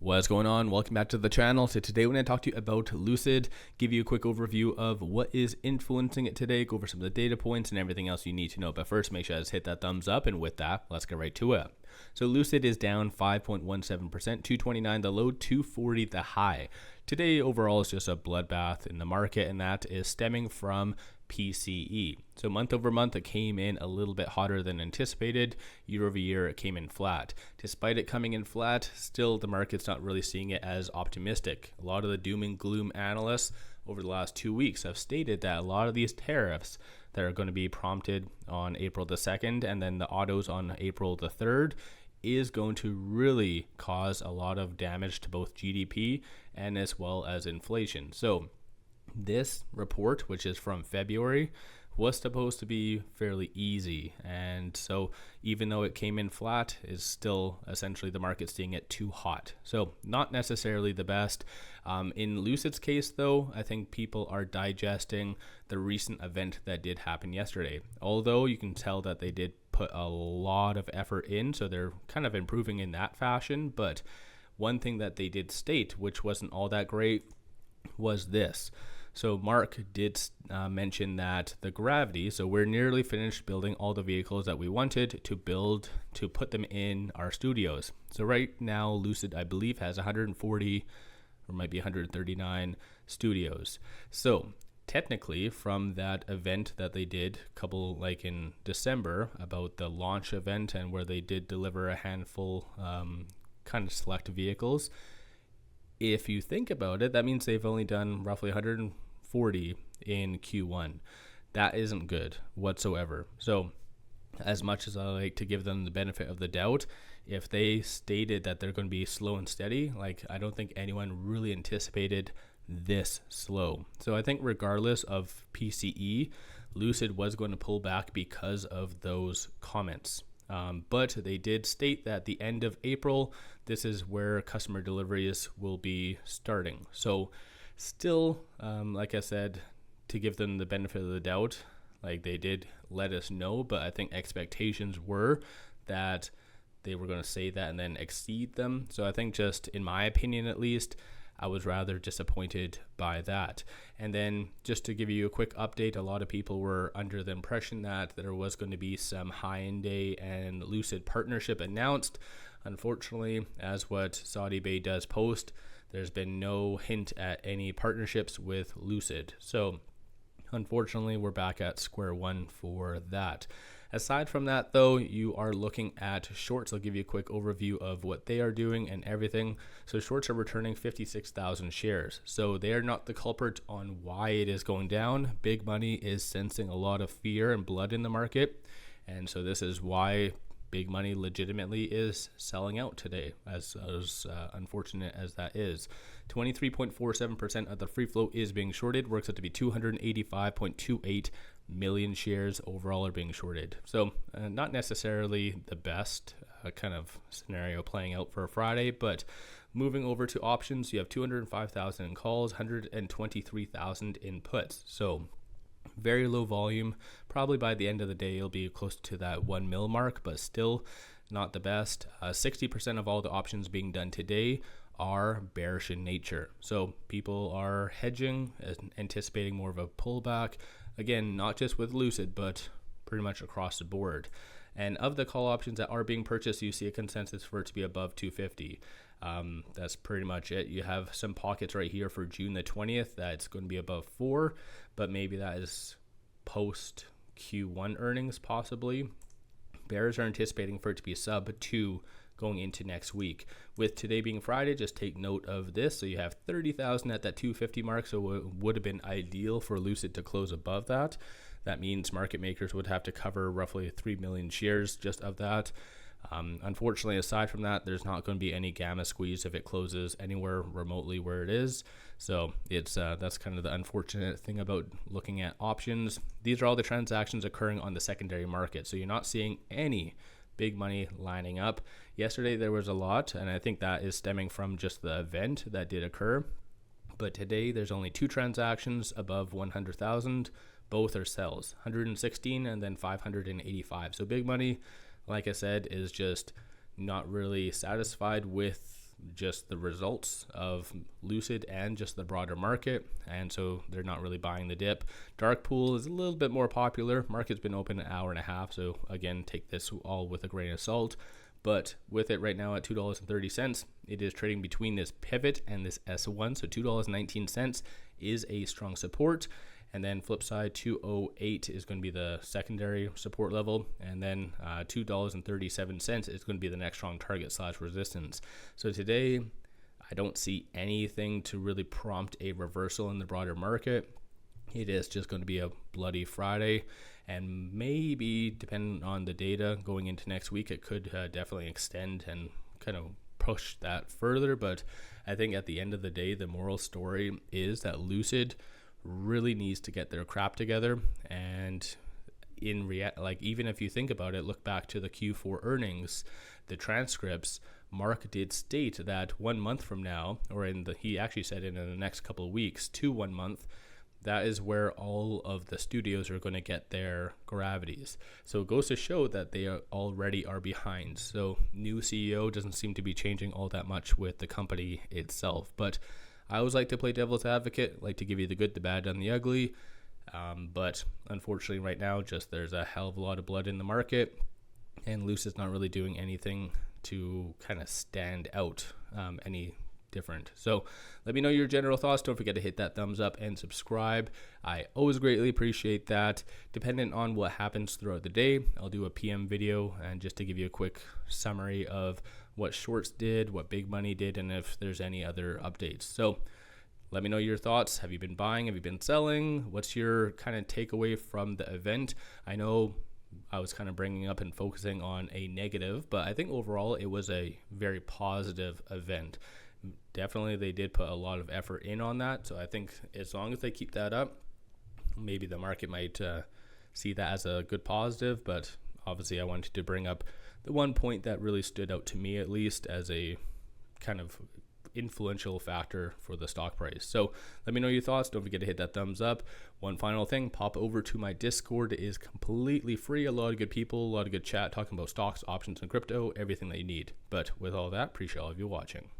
What's going on? Welcome back to the channel. So today we're going to talk to you about Lucid, give you a quick overview of what is influencing it today, go over some of the data points and everything else you need to know. But first, make sure to hit that thumbs up, and with that, let's get right to it. So Lucid is down 5.17%, 229 the low, 240 the high. Today overall is just a bloodbath in the market, and that is stemming from PCE. So month over month, it came in a little bit hotter than anticipated. Year over year, it came in flat. Despite it coming in flat, still the market's not really seeing it as optimistic. A lot of the doom and gloom analysts over the last 2 weeks have stated that a lot of these tariffs that are going to be prompted on April the 2nd and then the autos on April the 3rd is going to really cause a lot of damage to both GDP and as well as inflation. So this report, which is from February, was supposed to be fairly easy, and so even though it came in flat, is still essentially the market seeing it too hot. So not necessarily the best. In Lucid's case though, I think people are digesting the recent event that did happen yesterday, although you can tell that they did put a lot of effort in, so they're kind of improving in that fashion. But one thing that they did state, which wasn't all that great, was this. So Mark did mention that the Gravity, so we're nearly finished building all the vehicles that we wanted to build to put them in our studios. So right now Lucid, I believe, has 140 or might be 139 studios. So technically from that event that they did like in December about the launch event, and where they did deliver a handful kind of select vehicles, if you think about it, that means they've only done roughly 140 in Q1. That isn't good whatsoever. So as much as I like to give them the benefit of the doubt, if they stated that they're going to be slow and steady, like, I don't think anyone really anticipated this slow. So I think regardless of PCE, Lucid was going to pull back because of those comments. But they did state that the end of April, this is where customer deliveries will be starting. So still, like I said, to give them the benefit of the doubt, like, they did let us know, but I think expectations were that they were going to say that and then exceed them. So I think, just in my opinion at least, I was rather disappointed by that. And then just to give you a quick update, a lot of people were under the impression that there was going to be some Hyundai and Lucid partnership announced. Unfortunately, as what 𝗖𝗎𝗓 does post, there's been no hint at any partnerships with Lucid. So unfortunately, we're back at square one for that. Aside from that, though, you are looking at shorts. I'll give you a quick overview of what they are doing and everything. So shorts are returning 56,000 shares. So they are not the culprit on why it is going down. Big money is sensing a lot of fear and blood in the market. And so this is why big money legitimately is selling out today, as unfortunate as that is. 23.47% of the free float is being shorted, works out to be 285.28 million shares overall are being shorted. So not necessarily the best kind of scenario playing out for a Friday, but moving over to options, you have 205,000 in calls, 123,000 in puts. So very low volume. Probably by the end of the day, it'll be close to that 1 mil mark, but still not the best. 60% of all the options being done today are bearish in nature. So people are hedging, anticipating more of a pullback. Again, not just with Lucid, but pretty much across the board. And of the call options that are being purchased, you see a consensus for it to be above 250. That's pretty much it. You have some pockets right here for June the 20th that's going to be above 4, but maybe that is post Q1 earnings possibly. Bears are anticipating for it to be sub 2 going into next week. With today being Friday, just take note of this. So you have 30,000 at that 250 mark, so it would have been ideal for Lucid to close above that. That means market makers would have to cover roughly 3 million shares just of that. Unfortunately, aside from that, there's not going to be any gamma squeeze if it closes anywhere remotely where it is. So it's that's kind of the unfortunate thing about looking at options. These are all the transactions occurring on the secondary market, so you're not seeing any big money lining up. Yesterday there was a lot, and I think that is stemming from just the event that did occur. But today there's only 2 transactions above 100,000. Both are sells, 116 and then 585. So big money, like I said, is just not really satisfied with just the results of Lucid and just the broader market, and so they're not really buying the dip. Dark pool is a little bit more popular. Market's been open an hour and a half, so again, take this all with a grain of salt. But with it right now at $2.30, it is trading between this pivot and this S1. So $2.19 is a strong support. And then flip side, 208 is going to be the secondary support level. And then $2.37 is going to be the next strong target / resistance. So today, I don't see anything to really prompt a reversal in the broader market. It is just going to be a bloody Friday, and maybe depending on the data going into next week, it could definitely extend and kind of push that further. But I think at the end of the day, the moral story is that Lucid really needs to get their crap together. And even if you think about it, look back to the Q4 earnings, the transcripts, Mark did state that 1 month from now, or he actually said in the next couple of weeks to 1 month, that is where all of the studios are going to get their gravities. So it goes to show that they already are behind. So new CEO doesn't seem to be changing all that much with the company itself. But I always like to play devil's advocate, like to give you the good, the bad, and the ugly. But unfortunately right now, just there's a hell of a lot of blood in the market, and Lucid's not really doing anything to kind of stand out any different. So let me know your general thoughts. Don't forget to hit that thumbs up and subscribe. I always greatly appreciate that. Depending on what happens throughout the day, I'll do a PM video and just to give you a quick summary of what shorts did, what big money did, and if there's any other updates. So let me know your thoughts. Have you been buying? Have you been selling? What's your kind of takeaway from the event? I know I was kind of bringing up and focusing on a negative, but I think overall it was a very positive event. Definitely they did put a lot of effort in on that, so I think as long as they keep that up, maybe the market might see that as a good positive. But obviously I wanted to bring up the one point that really stood out to me, at least as a kind of influential factor for the stock price. So let me know your thoughts. Don't forget to hit that thumbs up. One final thing, pop over to my Discord. It is completely free. A lot of good people, a lot of good chat talking about stocks, options, and crypto, everything that you need. But with all that, appreciate all of you watching.